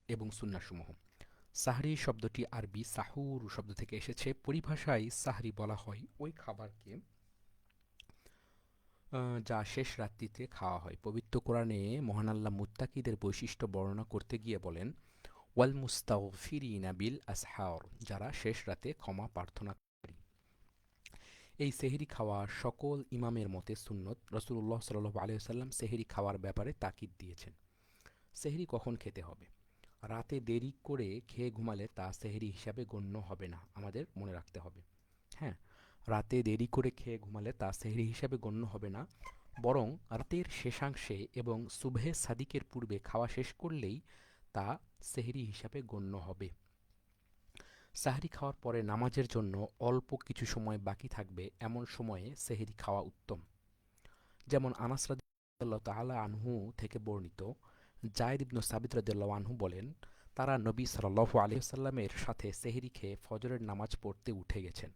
এবং সুন্নাহসমূহ। সাহরি শব্দটি আরবি সাহুর শব্দ থেকে এসেছে। পরিভাষায় সাহরি বলা হয় ওই খাবারকে যা শেষ রাত্রিতে খাওয়া হয়। পবিত্র কোরআনে মহান আল্লাহ মুত্তাকিদের বৈশিষ্ট্য বর্ণনা করতে গিয়ে বলেন, ওয়াল মুস্তাগফিরিনা বিল আসহার, যারা শেষ রাতে ক্ষমা প্রার্থনা করে। এই সেহরি খাওয়া সকল ইমামের মতে সুন্নত। রাসূলুল্লাহ সাল্লাল্লাহু আলাইহি ওয়াসাল্লাম সেহরি খাওয়ার ব্যাপারে তাকিদ দিয়েছেন। সেহরি কখন খেতে হবে? রাতে দেরি করে খেয়ে ঘুমালে তা সেহরি হিসাবে গণ্য হবে না, আমাদের মনে রাখতে হবে। হ্যাঁ, রাতে দেরি করে খেয়ে ঘুমালে তা সেহরি হিসাবে গণ্য হবে না, বরং রাতের শেষাংশে এবং সুবহে সাদিকের পূর্বে খাওয়া শেষ করলেই তা সেহরি হিসাবে গণ্য হবে। সাহরি খাওয়ার পরে নামাজের জন্য অল্প কিছু সময় বাকি থাকবে, এমন সময়ে সেহরি খাওয়া উত্তম। যেমন আনাস রাদিয়াল্লাহু তাআলা আনহু থেকে বর্ণিত, যায়েদ ইবনু সাবিত রাদিয়াল্লাহু আনহু বলেন, তারা নবী সাল্লাল্লাহু আলাইহি ওয়াসাল্লামের সাথে সেহরি খেয়ে ফজরের নামাজ পড়তে উঠে গেছেন।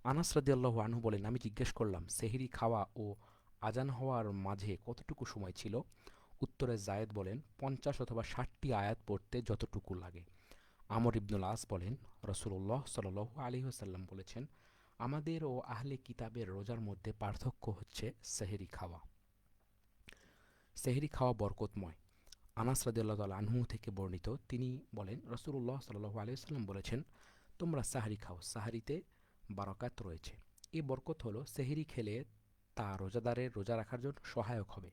আনাস রাদিয়াল্লাহু আনহু বলেন, আমি জিজ্ঞেস করলাম, সেহরি খাওয়া ও আজান হওয়ার মাঝে কতটুকু সময় ছিল? উত্তরে জায়েদ বলেন, 50 অথবা 60টি আয়াত পড়তে যতটুকু লাগে। আমর ইবনুল আস বলেন, রাসূলুল্লাহ সাল্লাল্লাহু আলাইহি ওয়াসাল্লাম বলেছেন, আমাদের ও আহলে কিতাবের রোজার মধ্যে পার্থক্য হচ্ছে সেহরি খাওয়া। সেহরি খাওয়া বরকতময়। আনাস রাদিয়াল্লাহু তাআলা আনহু থেকে বর্ণিত, তিনি বলেন, রাসূলুল্লাহ সাল্লাল্লাহু আলাইহি ওয়াসাল্লাম বলেছেন, তোমরা সাহরি খাও, সাহরিতে বারাকাত রয়েছে। এই বরকত হলো সেহরি খেলে তা রোজাদারের রোজা রাখার জন্য সহায়ক হবে।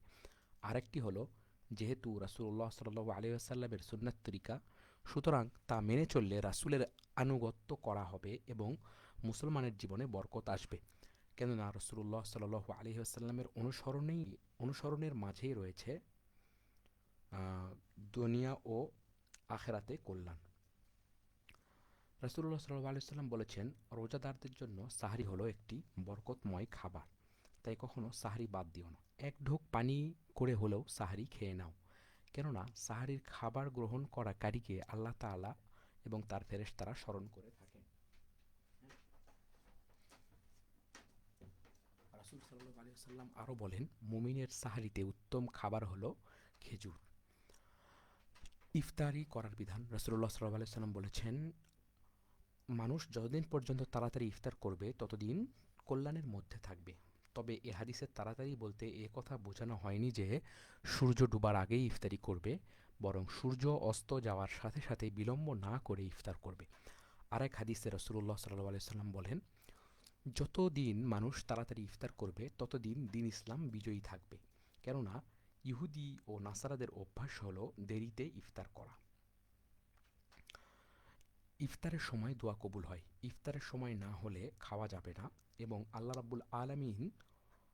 আরেকটি হলো, যেহেতু রাসূলুল্লাহ সাল্লাল্লাহু আলাইহি ওয়াসাল্লামের সুন্নাত তরিকা, সুতরাং তা মেনে চললে রাসূলের আনুগত্য করা হবে এবং মুসলমানের জীবনে বরকত আসবে। কেননা রাসূলুল্লাহ সাল্লাল্লাহু আলাইহি ওয়াসাল্লামের অনুসরণের মাঝেই রয়েছে দুনিয়া ও আখেরাতে কল্যাণ। রাসূলুল্লাহ সাল্লাল্লাহু আলাইহি ওয়াসাল্লাম বলেছেন, রোজাদারদের জন্য সাহরি হলো একটি বরকতময় খাবার, তাই কখনো সাহরি বাদ দিও না। এক ঢোক পানি করে হলেও সাহরি খেয়ে নাও, কেননা সাহরির খাবার গ্রহণ করাকারীকে আল্লাহ তাআলা এবং তার ফেরেশতারা স্মরণ করে থাকেন। রাসূল সাল্লাল্লাহু আলাইহি ওয়াসাল্লাম আরও বলেন, মুমিনের সাহরিতে উত্তম খাবার হলো খেজুর। ইফতারি করার বিধান। রাসূলুল্লাহ সাল্লাল্লাহু আলাইহি ওয়াসাল্লাম বলেছেন, মানুষ যতদিন পর্যন্ত তাড়াতাড়ি ইফতার করবে ততদিন কল্যাণের মধ্যে থাকবে। তবে এ হাদিসের তাড়াতাড়ি বলতে এ কথা বোঝানো হয়নি যে সূর্য ডুবার আগেই ইফতারি করবে, বরং সূর্য অস্ত যাওয়ার সাথে সাথে বিলম্ব না করে ইফতার করবে। আরেক হাদিসে রাসূলুল্লাহ সাল্লাল্লাহু আলাইহি ওয়াসাল্লাম বলেন, যতদিন মানুষ তাড়াতাড়ি ইফতার করবে ততদিন দিন ইসলাম বিজয়ী থাকবে। কেননা ইহুদি ও নাসারাদের অভ্যাস হলো দেরিতে ইফতার করা। ইফতারের সময় দোয়া কবুল হয়। ইফতারের সময় না হলে খাওয়া যাবে না এবং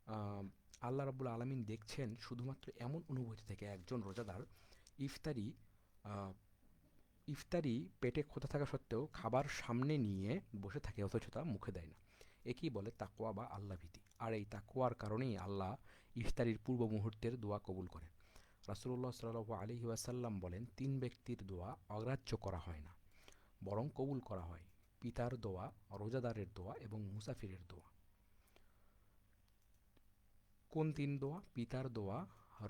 আহ, আল্লাহ রাব্বুল আলামিন দেখছেন শুধুমাত্র এমন অনুভূতি থেকে একজন রোজাদার ইফতারি আহ, ইফতারি পেটে ক্ষুধা থাকা সত্ত্বেও খাবার সামনে নিয়ে বসে থাকে, অথচ তা মুখে দেয় না। একেই বলে তাকওয়া বা আল্লাহ ভীতি। আর এই তাকওয়ার কারণেই আল্লাহ ইফতারির পূর্ব মুহূর্তের দোয়া কবুল করেন। রাসূলুল্লাহ সাল্লাল্লাহু আলাইহি ওয়াসাল্লাম বলেন, তিন ব্যক্তির দোয়া অগ্রাহ্য করা হয় না, বরং কবুল করা হয়: পিতার দোয়া, রোজাদারের দোয়া এবং মুসাফিরের দোয়া। কোন তিন দোয়া? পিতার দোয়া,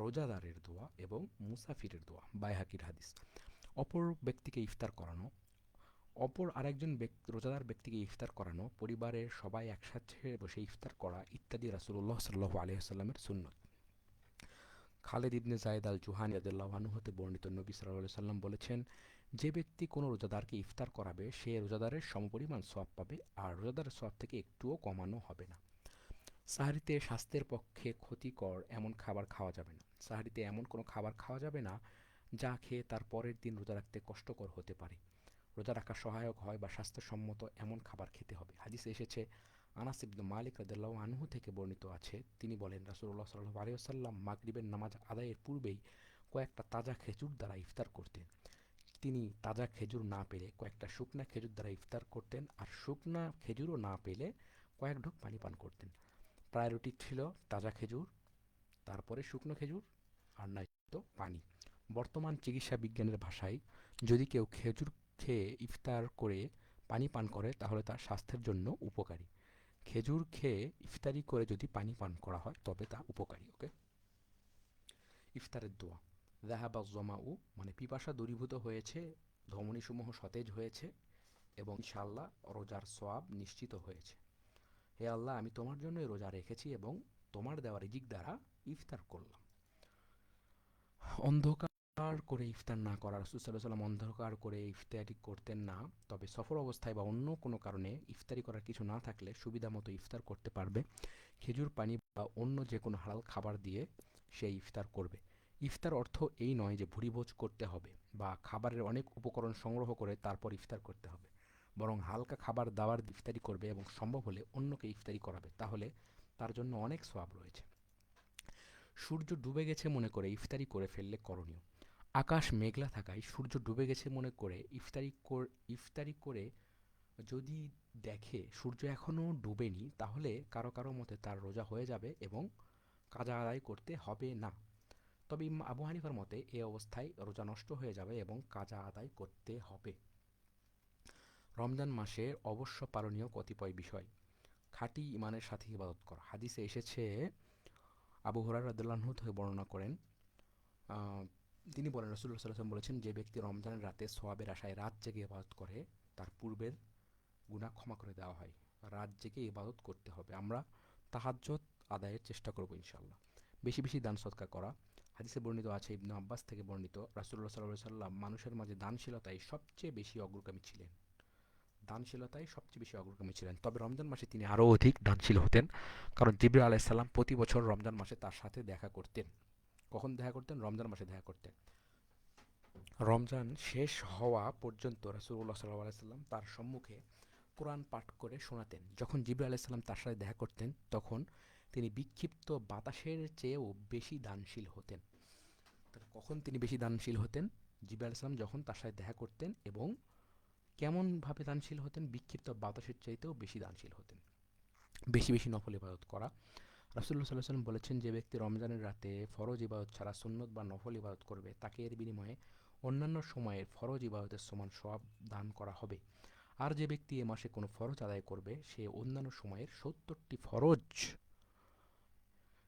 রোজাদারের দোয়া এবং মুসাফিরের দোয়া। বাইহাকির হাদিস। অপর ব্যক্তিকে ইফতার করানো, অপর আরেকজন রোজাদার ব্যক্তিকে ইফতার করানো, পরিবারের সবাই একসাথে বসে ইফতার করা ইত্যাদি রাসূলুল্লাহ সাল্লাল্লাহু আলাইহি ওয়াসাল্লামের সুন্নত। খালেদ ইবনে যায়েদ আল জুহানী রাদিয়াল্লাহু আনহু হতে বর্ণিত, নবী সাল্লাল্লাহু আলাইহি ওয়াসাল্লাম বলেছেন, যে ব্যক্তি কোনো রোজাদারকে ইফতার করাবে সে রোজাদারের সমপরিমাণ সওয়াব পাবে, আর রোজাদারের সওয়াব থেকে একটুও কমানো হবে না। সাহরিতে স্বাস্থ্যের পক্ষে ক্ষতিকর এমন খাবার খাওয়া যাবে না। সাহরিতে এমন কোনো খাবার খাওয়া যাবে না যা খেয়ে তার পরের দিন রোজা রাখতে কষ্টকর হতে পারে। রোজা রাখা সহায়ক হয় বা স্বাস্থ্যসম্মত এমন খাবার খেতে হবে। হাদিসে এসেছে, আনাস ইবনে মালিক রাদিয়াল্লাহু আনহু থেকে বর্ণিত আছে, তিনি বলেন, রাসূলুল্লাহ সাল্লাল্লাহু আলাইহি ওয়াসাল্লাম মাগরিবের নামাজ আদায়ের পূর্বেই কয়েকটা তাজা খেজুর দ্বারা ইফতার করতেন। তিনি তাজা খেজুর না পেলে কয়েকটা শুকনা খেজুর দ্বারা ইফতার করতেন, আর শুকনা খেজুরও না পেলে কয়েক ঢোক পানি পান করতেন। প্রায়োরিটি ছিল তাজা খেজুর, তারপরে শুকনো খেজুর, আর নয়তো পানি। বর্তমান চিকিৎসা বিজ্ঞানের ভাষায়, যদি কেউ খেজুর খেয়ে ইফতার করে পানি পান করে তাহলে তার স্বাস্থ্যের জন্য উপকারী। খেজুর খেয়ে ইফতারি করে যদি পানি পান করা হয় তবে তা উপকারী। ওকে। ইফতারের দোয়া। যাহাবা জমাউ মানে পিপাসা দূরীভূত হয়েছে, ধমনীসমূহ সতেজ হয়েছে এবং ইনশাআল্লাহ রোজার সওয়াব নিশ্চিত হয়েছে। হে আল্লাহ, আমি তোমার জন্যই রোজা রেখেছি এবং তোমার দেওয়া রিজিক দ্বারা ইফতার করলাম। অন্ধকার করে ইফতার না করা, রাসূল সাল্লাল্লাহু আলাইহি ওয়াসাল্লাম অন্ধকার করে ইফতারি করতেন না। তবে সফর অবস্থায় বা অন্য কোনো কারণে ইফতারি করার কিছু না থাকলে সুবিধা মতো ইফতার করতে পারবে। খেজুর পানি বা অন্য যে কোনো হালাল খাবার দিয়ে সে ইফতার করবে। ইফতার অর্থ এই নয় যে ভুরিভোজ করতে হবে বা খাবারের অনেক উপকরণ সংগ্রহ করে তারপর ইফতার করতে হবে, বরং হালকা খাবার দাবার দিয়ে ইফতারি করবে এবং সম্ভব হলে অন্যকে ইফতারি করাবে, তাহলে তার জন্য অনেক সওয়াব রয়েছে। সূর্য ডুবে গেছে মনে করে ইফতারি করে ফেললে করণীয়। আকাশ মেঘলা থাকায় সূর্য ডুবে গেছে মনে করে ইফতারি করে যদি দেখে সূর্য এখনও ডুবেনি, তাহলে কারো কারো মতে তার রোজা হয়ে যাবে এবং কাজা আদায় করতে হবে না। তবে ইমাম আবু হানিফার মতে এ অবস্থায় রোজা নষ্ট হয়ে যাবে এবং কাজা আদায় করতে হবে। রমজান মাসের অবশ্য পালনীয় কতিপয় বিষয়। খাঁটি ইমানের সাথে ইবাদত করা। হাদিসে এসেছে, আবু হুরায়রা রাদিয়াল্লাহু আনহু থেকে বর্ণনা করেন, আহ, তিনি বলেন, রাসূলুল্লাহ সাল্লাল্লাহু আলাইহি ওয়াসাল্লাম বলেছেন, যে ব্যক্তি রমজানের রাতে সওয়াবের আশায় রাত জেগে ইবাদত করে তার পূর্বের গুনাহ ক্ষমা করে দেওয়া হয়। রাত জেগে ইবাদত করতে হবে। আমরা তাহাজ্জুদ আদায়ের চেষ্টা করব ইনশাআল্লাহ। বেশি বেশি দান সদকা করা। হাদিসে বর্ণিত আছে, ইবনে আব্বাস থেকে বর্ণিত, রাসূলুল্লাহ সাল্লাল্লাহু আলাইহি ওয়াসাল্লাম মানুষের মাঝে দানশীলতায় সবচেয়ে বেশি অগ্রগামী ছিলেন। দানশীলতায় সবচেয়ে বেশি অগ্রগামী ছিলেন। তবে রমজান মাসে তিনি আরও অধিক দানশীল হতেন, কারণ জিবরিল আলাইহিস সালাম প্রতি বছর রমজান মাসে তার সাথে দেখা করতেন। কখন দেখা করতেন? রমজান মাসে দেখা করতেন। রমজান শেষ হওয়া পর্যন্ত রাসূলুল্লাহ সাল্লাল্লাহু আলাইহি ওয়াসাল্লাম তার সম্মুখে কোরআন পাঠ করে শোনাতেন। যখন জিবরিল আলাইহিস সালাম তার সাথে দেখা করতেন, তখন তিনি বিক্ষিপ্ত বাতাসের চেয়েও বেশি দানশীল হতেন। তাহলে কখন তিনি বেশি দানশীল হতেন? জিবরিল আলাইহিস সালাম যখন তার সাথে দেখা করতেন, এবং কেমনভাবে দানশীল হতেন? বিক্ষিপ্ত বাতাসের চাইতেও বেশি দানশীল হতেন। বেশি বেশি নফল ইবাদত করা। রাসূলুল্লাহ সাল্লাল্লাহু আলাইহি ওয়াসাল্লাম বলেছেন, যে ব্যক্তি রমজানের রাতে ফরজ ইবাদত ছাড়া সুন্নত বা নফল ইবাদত করবে, তাকে এর বিনিময়ে অন্যান্য সময়ের ফরজ ইবাদতের সমান সওয়াব দান করা হবে। আর যে ব্যক্তি এ মাসে কোনো ফরজ আদায় করবে, সে অন্যান্য সময়ের ৭০টি ফরজ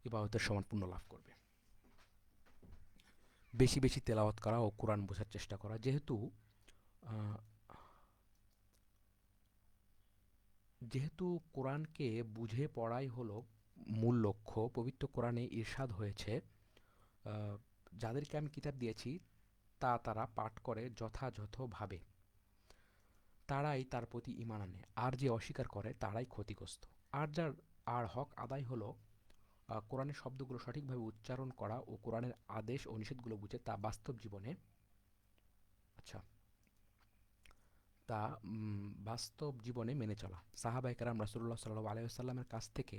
ইবাদতের সমান পুণ্য লাভ করবে। বেশি বেশি তেলাওয়াত করা ও কোরআন বোঝার চেষ্টা করা। আহ, যেহেতু কোরআনকে বুঝে পড়াই হলো মূল লক্ষ্য, পবিত্র কোরআনে ইরশাদ হয়েছে, আহ, যাদেরকে আমি কিতাব দিয়েছি তা তারা পাঠ করে যথাযথভাবে, তারাই তার প্রতি ঈমান আনে, আর যে অস্বীকার করে তারাই ক্ষতিগ্রস্ত। আর হক আদায় হলো কোরআনের শব্দগুলো সঠিকভাবে উচ্চারণ করা ও কোরআনের আদেশ ও নিষেধগুলো বুঝে তা বাস্তব জীবনে আচ্ছা তা বাস্তব জীবনে মেনে চলা। সাহাবায়ে কেরাম রাসূলুল্লাহ সাল্লাল্লাহু আলাইহি ওয়াসাল্লামের কাছ থেকে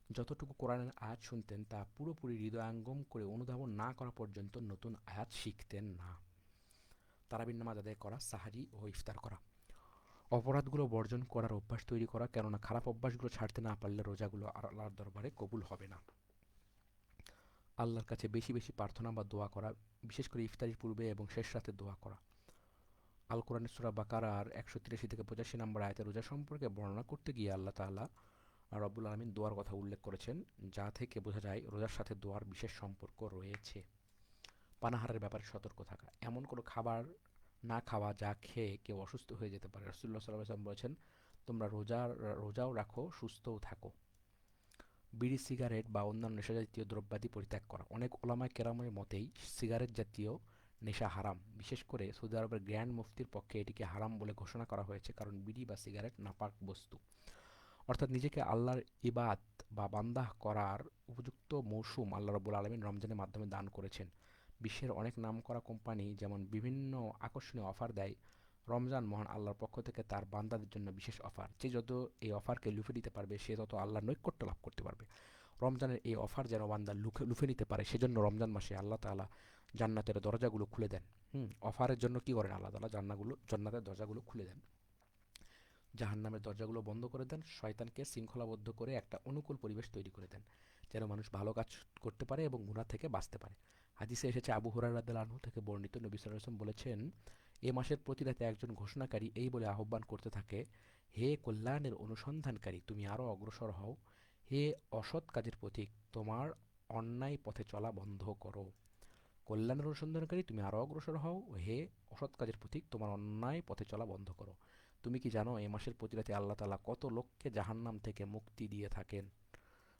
যতটুকু কোরআনের আয়াত শুনতেন তা পুরোপুরি হৃদয়ঙ্গম করে অনুধাবন না করা পর্যন্ত নতুন আয়াত শিখতেন না। তারাবির নামাজ আদায় করা, সাহারি ও ইফতার করা। অপরাধগুলো বর্জন করার অভ্যাস তৈরি করা, কেননা খারাপ অভ্যাসগুলো ছাড়তে না পারলে রোজাগুলো আর আল্লাহর দরবারে কবুল হবে না। আল্লাহর কাছে বেশি বেশি প্রার্থনা বা দোয়া করা, বিশেষ করে ইফতারির পূর্বে এবং শেষ রাতে দোয়া করা। আল কোরআনের সূরা বাকারার ১৮৩ থেকে ৮৫ নম্বর আয়াতে রোজা সম্পর্কে বর্ণনা করতে গিয়ে আল্লাহ তাআলা রব্বুল আলামিন দোয়ার কথা উল্লেখ করেছেন, যা থেকে বোঝা যায় রোজার সাথে দোয়ার বিশেষ সম্পর্ক রয়েছে। পানাহারের ব্যাপারে সতর্ক থাকা, এমন কোনো খাবার না খাওয়া যা খেয়ে কেউ অসুস্থ হয়ে যেতে পারে। রাসূলুল্লাহ সাল্লাল্লাহু আলাইহি ওয়াসাল্লাম বলেছেন, তোমরা রোজাও রাখো, সুস্থও থাকো। বিড়ি, সিগারেট বা অন্যান্য নেশাজাতীয় দ্রব্যাদি পরিত্যাগ করা। অনেক ওলামায়ে কেরামের মতেই সিগারেট জাতীয় নেশা হারাম। বিশেষ করে সৌদি আরবের গ্র্যান্ড মুফতির পক্ষে এটিকে হারাম বলে ঘোষণা করা হয়েছে, কারণ বিড়ি বা সিগারেট নাপাক বস্তু। অর্থাৎ নিজেকে আল্লাহর ইবাদ বা বান্দাহ করার উপযুক্ত মৌসুম আল্লাহ রাব্বুল আলামিন রমজানের মাধ্যমে দান করেছেন। বিশ্বের অনেক নামকরা কোম্পানি যেমন বিভিন্ন আকর্ষণীয় অফার দেয়, রমজান মহান আল্লাহর পক্ষ থেকে তার বান্দাদের জন্য বিশেষ অফার। যে যত এই অফারকে লুফে নিতে পারবে, সে তত আল্লাহর নৈকট্য লাভ করতে পারবে। রমজানের এই অফার যেন বান্দা লুফে নিতে পারে, সেজন্য রমজান মাসে আল্লাহ তাআলা জান্নাতের দরজাগুলো খুলে দেন। অফারের জন্য কি করেন? আল্লাহ তাআলা জান্নাতের দরজাগুলো খুলে দেন, জাহান্নামের দরজাগুলো বন্ধ করে দেন, শয়তানকে শৃঙ্খলাবদ্ধ করে একটা অনুকূল পরিবেশ তৈরি করে দেন, যেন মানুষ ভালো কাজ করতে পারে এবং গুনাহ থেকে বাঁচতে পারে। হাদিসে এসেছে, আবু হুরায়রা রাদিয়াল্লাহু আনহু থেকে বর্ণিত, নবী সাল্লাল্লাহু আলাইহি ওয়াসাল্লাম বলেছেন, এ মাসের প্রতি রাতে একজন ঘোষণাকারী এই বলে আহ্বান করতে থাকে, হে কল্যাণের অনুসন্ধানকারী, তুমি আরও অগ্রসর হও। হে অসৎ কাজের পথিক, তোমার অন্যায় পথে চলা বন্ধ করো। কল্যাণের অনুসন্ধানকারী, তুমি আরও অগ্রসর হও। হে অসৎ কাজের প্রতীক, তোমার অন্যায় পথে চলা বন্ধ করো। তুমি কি জানো এই মাসের প্রতি রাতে আল্লাহ তাআলা কত লোককে জাহান্নাম থেকে মুক্তি দিয়ে থাকেন?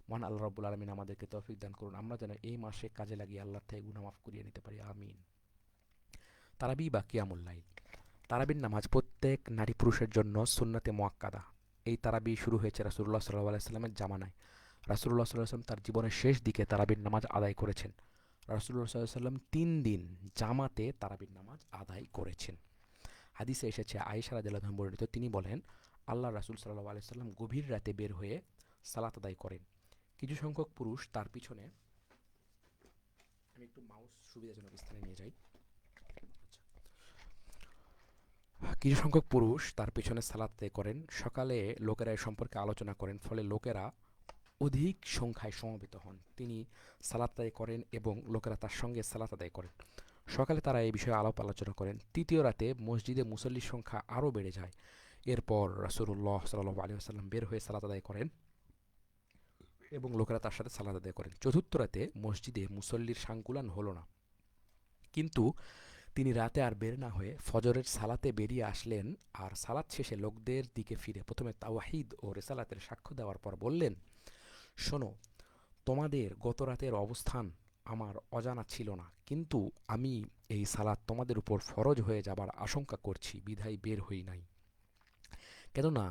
মহান আল্লাহ রাব্বুল আলামিন আমাদেরকে তৌফিক দান করুন, আমরা যেন এই মাসে কাজে লাগিয়ে আল্লাহর থেকে গুনাহ মাফ করিয়ে নিতে পারি। আমিন। তারাবি বা কিয়ামুল লাইল। তারাবির নামাজ প্রত্যেক নারী পুরুষের জন্য সুন্নাতে মুআক্কাদা। এই তারাবি শুরু হয়েছে রাসূলুল্লাহ সাল্লাল্লাহু আলাইহি সাল্লামের জামানায়। রাসূলুল্লাহ সাল্লাল্লাহু আলাইহি ওয়াসাল্লাম তার জীবনের শেষ দিকে তারাবির নামাজ আদায় করেছেন। রাসূলুল্লাহ সাল্লাল্লাহু আলাইহি সাল্লাম ৩ দিন জামাতে তারাবির নামাজ আদায় করেছেন। হাদিসে এসেছে, আয়েশা রাদিয়াল্লাহু আনহা বর্ণিত, তিনি বলেন, আল্লাহ রাসূল সাল্লাল্লাহু আলাইহি সাল্লাম গভীর রাতে বের হয়ে সালাত আদায় করেন। কিছু সংখ্যক পুরুষ তার পিছনে, আমি একটু মাউস সুবিধাজনক স্থানে নিয়ে যাই। কিছু সংখ্যক পুরুষ তার পিছনে সালাত আদায় করেন। সকালে লোকেরা এ সম্পর্কে আলোচনা করেন, ফলে লোকেরা অধিক সংখ্যায় সমবেত হন। তিনি সালাত আদায় করেন এবং লোকেরা তার সঙ্গে সালাত আদায় করেন। সকালে তারা এই বিষয়ে আলাপ আলোচনা করেন। তৃতীয় রাতে মসজিদে মুসল্লির সংখ্যা আরও বেড়ে যায়। এরপর রাসূলুল্লাহ সাল্লাল্লাহু আলাইহি ওয়াসাল্লাম বের হয়ে সালাত আদায় করেন এবং লোকেরা তার সাথে সালাত আদায় করেন। চতুর্থ রাতে মসজিদে মুসল্লির সংকুলান হলো না, কিন্তু তিনি রাতে আর বের না হয়ে ফজরের সালাতে বেরিয়ে আসলেন। আর সালাত শেষে লোকদের দিকে ফিরে প্রথমে তাওহীদ ও রিসালাতের সাক্ষ্য দেওয়ার পর বললেন, শোনো, তোমাদের গত রাতের অবস্থান আমার অজানা ছিল না, কিন্তু আমি এই সালাত তোমাদের উপর ফরজ হয়ে যাবার আশঙ্কা করছি, বিধায় বের হই নাই। কেননা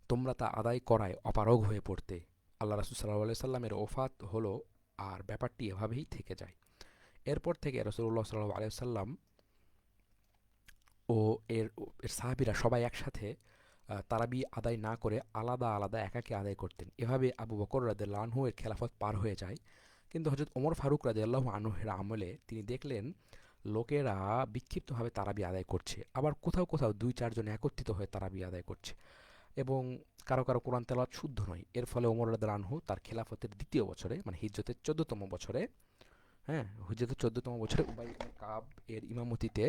তোমরা তা আদায় করায় অপারগ হয়ে পড়তে। আল্লাহ রাসূল সাল্লাল্লাহু আলাইহি সাল্লামের ওফাত হলো, আর ব্যাপারটি এভাবেই থেকে যায়। এরপর থেকে রাসূলুল্লাহ সাল্লাল্লাহু আলাইহি সাল্লাম ও এর এর সাহাবীরা সবাই একসাথে তারাবি আদায় না করে আলাদা আলাদা একাকী আদায় করতেন। এভাবে আবু বকর রাদিয়াল্লাহু আনহু এর খেলাফত পার হয়ে যায়। কিন্তু হযরত ওমর ফারুক রাদিয়াল্লাহু আনহুর আমলে তিনি দেখলেন লোকেরা বিক্ষিপ্তভাবে তারাবি আদায় করছে, আবার কোথাও কোথাও ২-৪ জন একত্রিত হয়ে তারাবি আদায় করছে, এবং কারো কারো কোরআন তেলাওয়াত শুদ্ধ নয়। এর ফলে ওমর রাদিয়াল্লাহু আনহু তার খেলাফতের দ্বিতীয় বছরে, মানে হিজরতের ১৪তম বছরে, হ্যাঁ, হিজরতের ১৪তম বছরে উবাই ইবনে কাব এর ইমামতিতে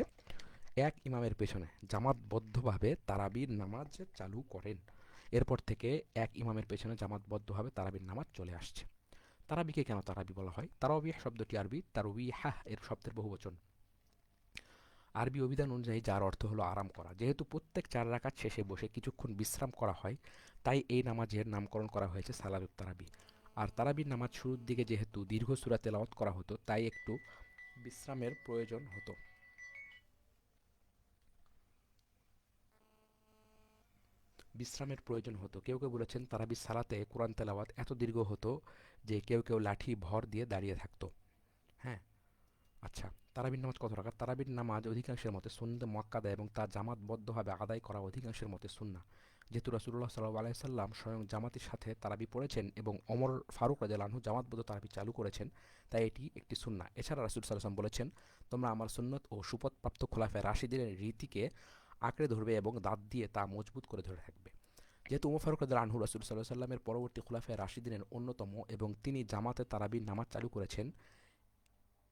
এক ইমামের পেছনে জামাতবদ্ধভাবে তারাবির নামাজ চালু করেন। এরপর থেকে এক ইমামের পেছনে জামাতবদ্ধভাবে তারাবির নামাজ চলে আসছে। তারাবিকে কেন তারাবি বলা হয়? তারাবিহ শব্দটি আরবি তারউইহাহ এর শব্দের বহুবচন। আরবি অভিধান অনুযায়ী যার অর্থ হলো আরাম করা। যেহেতু প্রত্যেক ৪ রাকাত শেষে বসে কিছুক্ষণ বিশ্রাম করা হয়, তাই এই নামাজের নামকরণ করা হয়েছে সালাতুত তারাবি। আর তারাবির নামাজ শুরুর দিকে যেহেতু দীর্ঘ সূরা তেলাওয়াত করা হতো, তাই একটু বিশ্রামের প্রয়োজন হতো। কেউ কেউ বলেছেন তারাবির সালাতে কোরআন তেলাওয়াত এত দীর্ঘ হতো যে কেউ কেউ লাঠি ভর দিয়ে দাঁড়িয়ে থাকতো। হ্যাঁ, আচ্ছা, তারাবির নামাজ কত রাকাত? তারাবির নামাজ অধিকাংশের মতে সুন্নাতে মুআক্কাদা এবং তা জামাতবদ্ধভাবে আদায় করা অধিকাংশের মতে সুন্নাহ। যেহেতু রাসূলুল্লাহ সাল্লাল্লাহু আলাইহি সাল্লাম স্বয়ং জামাতের সাথে তারাবি পড়েছেন এবং ওমর ফারুক রাদিয়াল্লাহু আনহু জামাতবদ্ধ তারাবি চালু করেছেন, তাই এটি একটি সুন্নাহ। এছাড়া রাসূল সাল্লাল্লাহু আলাইহি ওয়াসাল্লাম বলেছেন, তোমরা আমার সুন্নত ও সুপথপ্রাপ্ত খোলাফায়ে রাশিদিনের রীতিকে আঁকড়ে ধরবে এবং দাঁত দিয়ে তা মজবুত করে ধরে থাকবে। যেহেতু ওমর ফারুক রাদিয়াল্লাহু আনহু রাসূল সাল্লাল্লাহু আলাইহি সাল্লামের পরবর্তী খুলাফায়ে রাশিদিনের অন্যতম এবং তিনি জামাতে তারাবির নামাজ চালু করেছেন,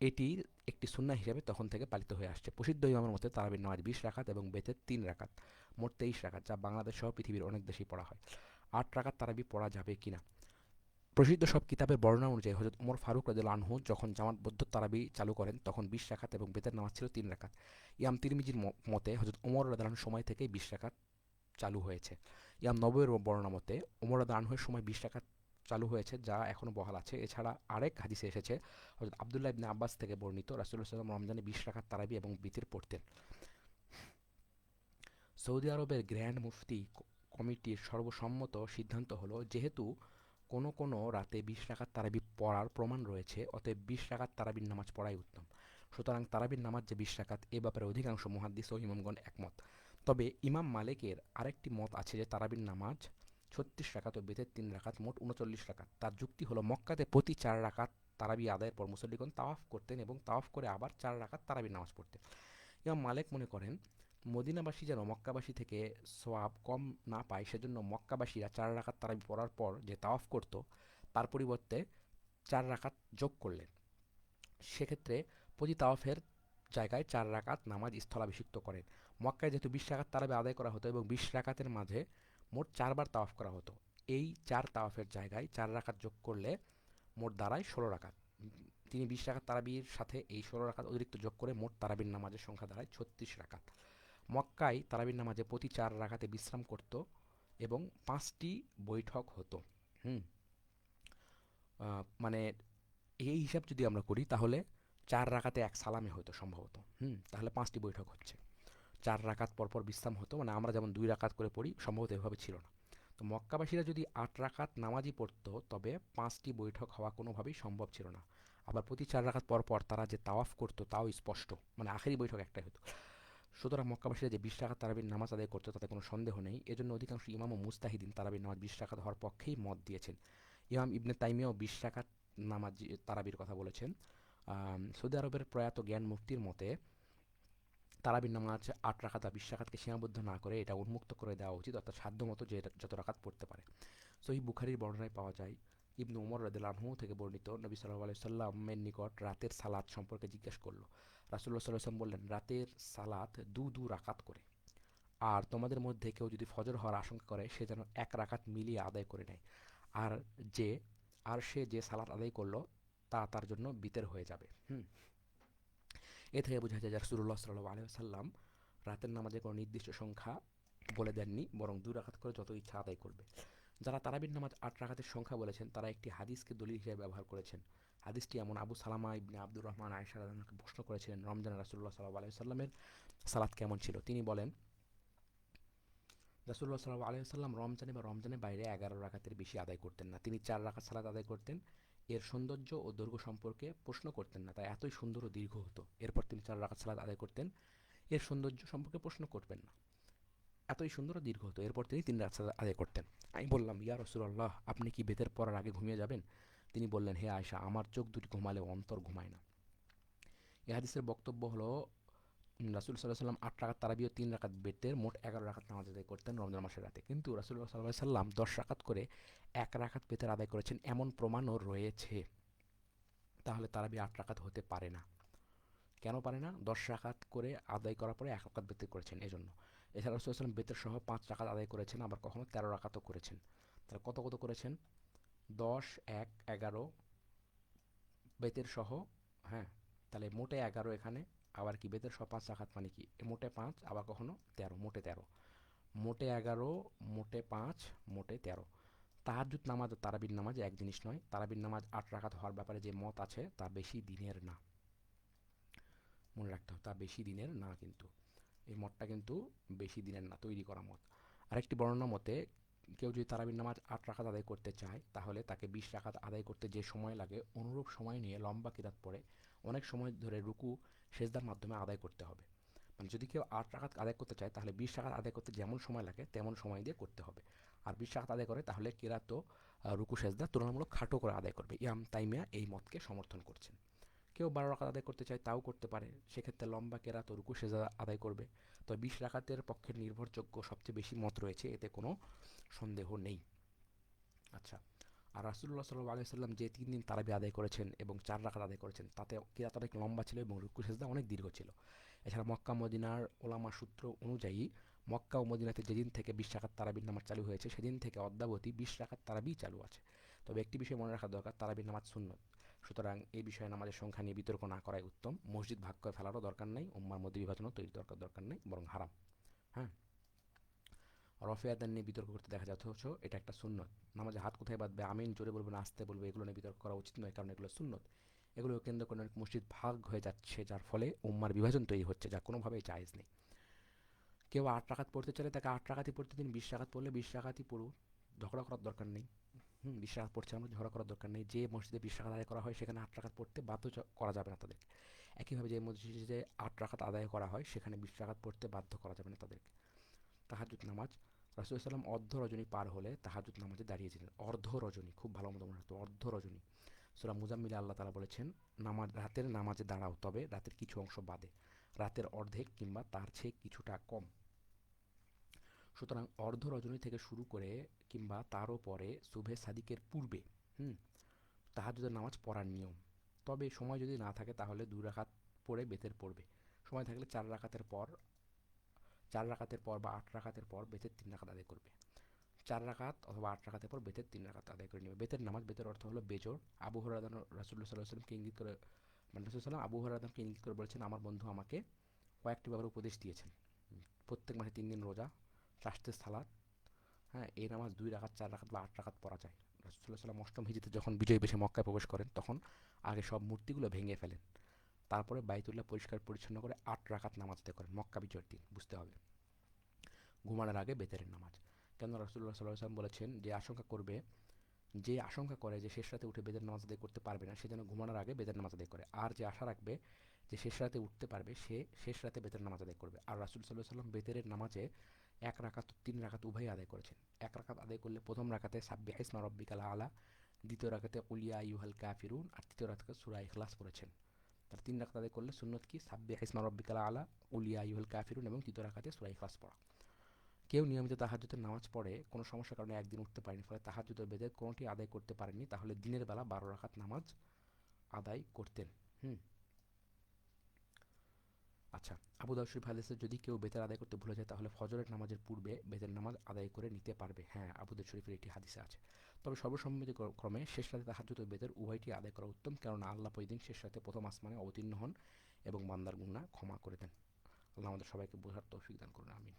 এটি একটি সুন্নাহ হিসেবে তখন থেকে পালিত হয়ে আসছে। প্রসিদ্ধ ইমামের মতে তারাবির নামাজ ২০ রাকাত এবং বেতের ৩ রাকাত, মোট ২৩ রাকাত, যা বাংলাদেশ সহ পৃথিবীর অনেক দেশেই পড়া হয়। ৮ রাকাত তারাবি পড়া যাবে কিনা? প্রসিদ্ধ সব কিতাবের বর্ণনা অনুযায়ী হযরত ওমর ফারুক রাদিয়াল্লাহু আনহু যখন জামাতবদ্ধ তারাবি চালু করেন তখন ২০ রাকাত এবং বেতের নামাজ ছিল ৩ রাকাত। ইমাম তিরমিজির মতে হযরত ওমর রাদিয়াল্লাহু আনহুর সময় থেকেই ২০ রাকাত চালু হয়েছে। ইমাম নববীর বর্ণনা মতে ওমর রাদিয়াল্লাহু আনহুর সময় ২০ রাকাত চালু হয়েছে, যা এখনো বহাল আছে। এছাড়া আরেক হাদিসে এসেছে, হযরত আব্দুল্লাহ ইবনে আব্বাস থেকে বর্ণিত, রাসূলুল্লাহ সাল্লাল্লাহু আলাইহি ওয়াসাল্লাম রমজানে ২০ রাকাত তারাবি এবং বিতির পড়তেন। সৌদি আরবের গ্র্যান্ড মুফতি কমিটির সর্বসম্মত সিদ্ধান্ত হলো, যেহেতু কোনো কোনো রাতে ২০ রাকাত তারাবি পড়ার প্রমাণ রয়েছে, অতএব ২০ রাকাত তারাবির নামাজ পড়াই উত্তম। সুতরাং তারাবির নামাজ যে ২০ রাকাত, এ ব্যাপারে অধিকাংশ মুহাদ্দিস ও ইমামগণ একমত। তবে ইমাম মালিকের আরেকটি মত আছে যে তারাবির নামাজ ৩৬ রাকাত ও বেতের ৩ রাকাত, মোট ৩৯ রাকাত। তার যুক্তি হলো, মক্কাতে প্রতি ৪ রাকাত তারাবি আদায়ের পর মুসল্লিগণ তাওয়াফ করতেন এবং তাওয়াফ করে আবার ৪ রাকাত তারাবির নামাজ পড়তেন। ইমাম মালিক মনে করেন, মদিনাবাসী যেন মক্কাবাসী থেকে সওয়াব কম না পায়, সেজন্য মক্কাবাসীরা ৪ রাকাত তারাবি পড়ার পর যে তাওয়াফ করত, তার পরিবর্তে ৪ রাকাত যোগ করলেন। সেক্ষেত্রে প্রতি তাওয়াফের জায়গায় ৪ রাকাত নামাজ স্থলাভিষিক্ত করেন। মক্কায় যেহেতু ২০ রাকাত তারাবি আদায় করা হতো এবং ২০ রাকাতের মাঝে মোট ৪ বার তাওয়াফ করা হতো, এই ৪ তাওয়াফের জায়গায় ৪ রাকাত যোগ করলে মোট দাঁড়ায় ১৬ রাকাত। তিনি 20 রাকাত তারাবির সাথে এই 16 রাকাত অতিরিক্ত যোগ করে মোট তারাবির নামাজের সংখ্যা দাঁড়ায় 36 রাকাত। মক্কায় তারাবির নামাজে প্রতি 4 রাকাতে বিশ্রাম করত এবং 5টি বৈঠক হতো। হুম মানে এই হিসাব যদি আমরা করি তাহলে 4 রাকাতে এক সালামে হতো সম্ভবত। তাহলে 5টি বৈঠক হচ্ছে। 4 রাকাত পরপর বিশ্রাম হতো, মানে আমরা যেমন 2 রাকাত করে পড়ি সম্ভবত এভাবে ছিল না। তো মক্কাবাসীরা যদি 8 রাকাত নামাজই পড়তো তবে 5টি বৈঠক হওয়া কোনোভাবেই সম্ভব ছিল না। আবার প্রতি 4 রাকাত পরপর তারা যে তাওয়াফ করতো তাও স্পষ্ট, মানে আখেরি বৈঠক একটাই হতো। সুতরাং মক্কাবাসীরা যে 20 রাকাত তারাবির নামাজ আদায় করতো তাতে কোনো সন্দেহ নেই। এজন্য অধিকাংশ ইমাম ও মুজতাহিদিন তারাবির নামাজ 20 রাকাত হওয়ার পক্ষেই মত দিয়েছেন। ইমাম ইবনে তাইমিয়াও 20 রাকাত নামাজ তারাবির কথা বলেছেন। সৌদি আরবের প্রয়াত জ্ঞান মুফতির মতে তারাবির নামাজ 8 রাকাত বা 20 রাকাতকে সীমাবদ্ধ না করে এটা উন্মুক্ত করে দেওয়া উচিত, অর্থাৎ সাধ্যমতো যে যত রাকাত পড়তে পারে। সহিহ বুখারীর বর্ণনায় পাওয়া যায়, ইবনে উমর রাদিয়াল্লাহু আনহু থেকে বর্ণিত, নবী সাল্লাল্লাহু আলাইহি সাল্লামের নিকট রাতের সালাত সম্পর্কে জিজ্ঞেস করল। রাসূলুল্লাহ সাল্লাল্লাহু আলাইহি ওয়াসাল্লাম বললেন, রাতের সালাত দু রাকাত করে। আর তোমাদের মধ্যে কেউ যদি ফজর হওয়ার আশঙ্কা করে সে যেন 1 রাকাত মিলিয়ে আদায় করে নেয়। আর যে সে যে সালাত আদায় করলো তা তার জন্য বিতের হয়ে যাবে। এ থেকে বোঝা যায় যে রাসূলুল্লাহ সাল্লাল্লাহু আলাইহি ওয়াসাল্লাম রাতের নামাজে কোনো নির্দিষ্ট সংখ্যা বলে দেননি, বরং 2 রাকাত করে যত ইচ্ছা আদায় করবে। যারা তারাবির নামাজ 8 রাকাতের সংখ্যা বলেছেন তারা একটি হাদিসকে দলিল হিসেবে ব্যবহার করেছেন। হাদিসটি এমন, আবু সালামা ইবনে আব্দুর রহমান আয়েশা রাদিয়াল্লাহু আনহাকে প্রশ্ন করেছিলেন রমজানে রাসূলুল্লাহ সাল্লাল্লাহু আলাইহি ওয়াসাল্লামের সালাত কেমন ছিল। তিনি বলেন, রাসূলুল্লাহ সাল্লাল্লাহু আলাইহি ওয়াসাল্লাম রমজানে বা রমজানের বাইরে 11 রাকাতের বেশি আদায় করতেন না। তিনি 4 রাকাত সালাত আদায় করতেন। এর সৌন্দর্য ও দৈর্ঘ্য সম্পর্কে প্রশ্ন করতেন না, তাই এতই সুন্দর ও দীর্ঘ হতো। এরপর তিনি 4 রাকাত সালাত আদায় করতেন, এর সৌন্দর্য সম্পর্কে প্রশ্ন করবেন না, এতই সুন্দর ও দীর্ঘ হতো। এরপর তিনি 3 রাকাত সালাত আদায় করতেন। আমি বললাম, ইয়া রাসূলুল্লাহ, আপনি কি বেতের পড়ার আগে ঘুমিয়ে যাবেন? তিনি বললেন, হে আয়েশা, আমার চোখ দুটি ঘুমালেও অন্তর ঘুমায় না। এই হাদিসের বক্তব্য হলো রাসূল সাল্লাল্লাহু আলাইহি ওয়াসাল্লাম 8 রাকাত তারাবি ও 3 রাকাত বেতের মোট 11 রাকাত নামাজ আদায় করতেন রমজান মাসের রাতে। কিন্তু রাসূলুল্লাহ সাল্লাল্লাহু আলাইহি ওয়াসাল্লাম 10 রাকাত করে 1 রাকাত বেতের আদায় করেছেন এমন প্রমাণও রয়েছে। তাহলে তারাবি 8 রাকাত হতে পারে না। কেন পারে না? 10 রাকাত করে আদায় করার পরে 1 রাকাত বেতের করেছেন এজন্য। এছাড়া রাসূল সাল্লাল্লাহু আলাইহি ওয়াসাল্লাম বেতের সহ 5 রাকাত আদায় করেছেন, আবার কখনো 13 রাকাতও করেছেন। তাহলে কত করেছেন? 10, 1, 11 বেতের সহ, হ্যাঁ, তাহলে মোটে 11 এখানে। আবার কি বেতের সহ 5 রাকাত মানে কি মোটে 5, আবার কখনো 13, মোটে 13। মোটে 11, মোটে 5, মোটে 13। তাহাজ্জুদ নামাজ ও তারাবির নামাজ এক জিনিস নয়। তারাবির নামাজ 8 রাকাত হওয়ার ব্যাপারে যে মত আছে তা বেশি দিনের না। মনে রাখতে হবে, তা বেশি দিনের না কিন্তু। এই মতটা কিন্তু বেশি দিনের না, তৈরি করা মত। আরেকটি বর্ণনা মতে কেউ যদি তারাবির নামাজ 8 রাকাত আদায় করতে চায় তাহলে তাকে 20 রাকাত আদায় করতে যে সময় লাগে অনুরূপ সময় নিয়ে লম্বা কিরাত পড়ে অনেক সময় ধরে রুকু সেজদার মাধ্যমে আদায় করতে হবে। মানে যদি কেউ 8 রাকাত আদায় করতে চায় তাহলে 20 রাকাত আদায় করতে যেমন সময় লাগে তেমন সময় দিয়ে করতে হবে। আর 20 রাকাত আদায় করে তাহলে কিরাত ও রুকু সেজদা তুলনামূলক খাটো করে আদায় করবে। ইমাম তাইমিয়া এই মতকে সমর্থন করছেন। কেউ 12 রাকাত আদায় করতে চায় তাও করতে পারে, সেক্ষেত্রে লম্বা কেরাত ও রুকু সেজদা আদায় করবে। তবে 20 রাকাতের পক্ষে নির্ভরযোগ্য সবচেয়ে বেশি মত রয়েছে, এতে কোনো সন্দেহ নেই। আচ্ছা, আর রাসূলুল্লাহ সাল্লাল্লাহু আলাইহি ওয়াসাল্লাম যে 3 দিন তারাবি আদায় করেছেন এবং 4 রাকাত আদায় করেছেন তাতে কিরাত অনেক লম্বা ছিল এবং রুকু সেজদা অনেক দীর্ঘ ছিল। এছাড়া মক্কা মদিনার ওলামা সূত্র অনুযায়ী মক্কা ও মদিনাতে যেদিন থেকে 20 রাকাত তারাবির নামাজ চালু হয়েছে সেদিন থেকে অদ্যাবধি 20 রাকাত তারাবি চালু আছে। তবে একটি বিষয় মনে রাখা দরকার, তারাবির নামাজ সুন্নত। সুতরাং এই বিষয়ে নামাজের সংখ্যা নিয়ে বিতর্ক না করাই উত্তম। মসজিদ ভাগ করে ফেলারও দরকার নেই, উম্মার মধ্যে বিভাজনও তৈরি দরকার নেই, বরং হারাম। হ্যাঁ, রফে আদান নিয়ে বিতর্ক করতে দেখা যাচ্ছে, অথচ এটা একটা সুন্নত। নামাজে হাত কোথায় বাঁধবে, আমিন জোরে বলবে না আস্তে বলবে, এগুলো নিয়ে বিতর্ক করা উচিত নয়, কারণ এগুলো সুন্নত। এগুলো কেন্দ্র করে অনেক মসজিদ ভাগ হয়ে যাচ্ছে, যার ফলে উম্মার বিভাজন তৈরি হচ্ছে, যা কোনোভাবেই জায়েজ নেই। কেউ 8 রাকাত পড়তে চাইলে তাকে 8 রাকাতই পড়তে দিন, 20 রাকাত পড়লে 20 রাকাতই পড়ুন, ঝগড়া করার দরকার নেই। 20 রাকাত পড়ছে আমরা, ঝগড়া করার দরকার নেই। যে মসজিদে 20 রাকাত আদায় করা হয় সেখানে 8 রাকাত পড়তে বাধ্য করা যাবে না তাদেরকে। একইভাবে যে মসজিদে 8 রাকাত আদায় করা হয় সেখানে 20 রাকাত পড়তে বাধ্য করা যাবে না তাদেরকে। তাহাজ্জুদ নামাজ, রাসূল সাল্লাম অর্ধ রজনী পার হলে তাহাজ্জুদ নামাজে দাঁড়িয়েছিলেন। অর্ধ রজনী, খুব ভালো মতো মনে রাখতো, অর্ধ রজনী। সূরা মুজাম্মিলে আল্লাহ তাআলা বলেছেন, রাতের নামাজে দাঁড়াও, তবে রাতের কিছু অংশ বাদে, রাতের অর্ধেক কিংবা তার চেয়ে কিছুটা কম। সুতরাং অর্ধ রজনী থেকে শুরু করে কিংবা তারও পরে সুবহে সাদিকের পূর্বে তাহাজ্জুদের নামাজ পড়ার নিয়ম। তবে সময় যদি না থাকে তাহলে 2 রাকাত পড়ে বেতের পড়বে। সময় থাকলে 4 রাকাতের পর বা 8 রাকাতের পর বেতের 3 রাকাত আদায় করবে। 4 রাকাত অথবা 8 রাকাতের পর বেতের 3 রাকাত আদায় করে নেবে। বেতের নামাজ, বেতের অর্থ হলো বেজোড়। আবু হুরায়রা রাসূলুল্লাহ সাল্লাল্লাহু আলাইহি ওয়াসাল্লামকে ইঙ্গিত করে, মানে রাসূল সাল্লাল্লাহু আবু হুরায়রাকে ইঙ্গিত করে বলেছেন, আমার বন্ধু আমাকে কয়েকটি ব্যাপারে উপদেশ দিয়েছেন। প্রত্যেক মাসে 3 দিন রোজা, চারটে সালাত, হ্যাঁ, এই নামাজ 2 রাকাত, 4 রাকাত বা 8 রাকাত পড়া যায়। রাসূল সাল্লাল্লাহু আলাইহি ওয়াসাল্লাম অষ্টম হিজরিতে যখন বিজয় বেশে মক্কায় প্রবেশ করেন, তখন আগে সব মূর্তিগুলো ভেঙে ফেলেন। তারপরে বাইতুল্লাহ পরিষ্কার পরিচ্ছন্ন করে 8 রাকাত নামাজ আদায় করেন মক্কা বিজয়ের দিন। বুঝতে হবে, ঘুমানোর আগে বেতেরের নামাজ। কেন রাসূলুল্লাহ সাল্লাল্লাহু আলাইহি ওয়াসাল্লাম বলেছেন, যে আশঙ্কা করে যে শেষ রাতে উঠে বেতের নামাজ আদায় করতে পারবে না, সে যেন ঘুমানোর আগে বেতের নামাজ আদায় করে। আর যে আশা রাখবে যে শেষ রাতে উঠতে পারবে, সে শেষ রাতে বেতের নামাজ আদায় করবে। আর রাসূল সাল্লাল্লাহু আলাইহি ওয়াসাল্লাম বেতেরের নামাজে 1 রাকাত 3 রাকাত উভয়ই আদায় করেছেন। 1 রাকাত আদায় করলে প্রথম রাকাতে সাব্বিহ ইসমা রাব্বিকাল আলা, দ্বিতীয় রাকাতে কুল ইয়া আইয়ুহাল কাফিরুন, আর তৃতীয় রাকাতে সূরা ইখলাস পড়েছেন। তার 3 রাকাত আদায় করলে সুন্নত কি? সাব্বিহ ইসমা রাব্বিকাল আলা, কুল ইয়া আইয়ুহাল কাফিরুন এবং তৃতীয় রাকাতে সূরা ইখলাস পড়া। কেউ নিয়মিত তাহাজ্জুদের নামাজ পড়ে কোনো সমস্যার কারণে একদিন উঠতে পারেনি, ফলে তাহাজ্জুদ ও বেদের কোনোটি আদায় করতে পারেননি, তাহলে দিনের বেলা 12 রাকাত নামাজ আদায় করতেন। হুম। আচ্ছা, আবু দাউদ শরীফ হাদিসে যদি কেউ বেতের আদায় করতে ভুলে যায়, তাহলে ফজরের নামাজের পূর্বে বেতের নামাজ আদায় করে নিতে পারবে। হ্যাঁ, আবু দাউদ শরীফের এটি হাদিসে আছে। তবে সর্বসম্মতিক্রমে শেষ রাতে তাহাজ্জুদ ও বেতের উভয়টি আদায় করা উত্তম, কেননা আল্লাহ প্রতিদিন শেষ রাতে প্রথম আসমানে অবতীর্ণ হন এবং বান্দার গুনাহ ক্ষমা করে দেন। আল্লাহ আমাদের সবাইকে বোঝার তৌফিক দান করুন। আমিন।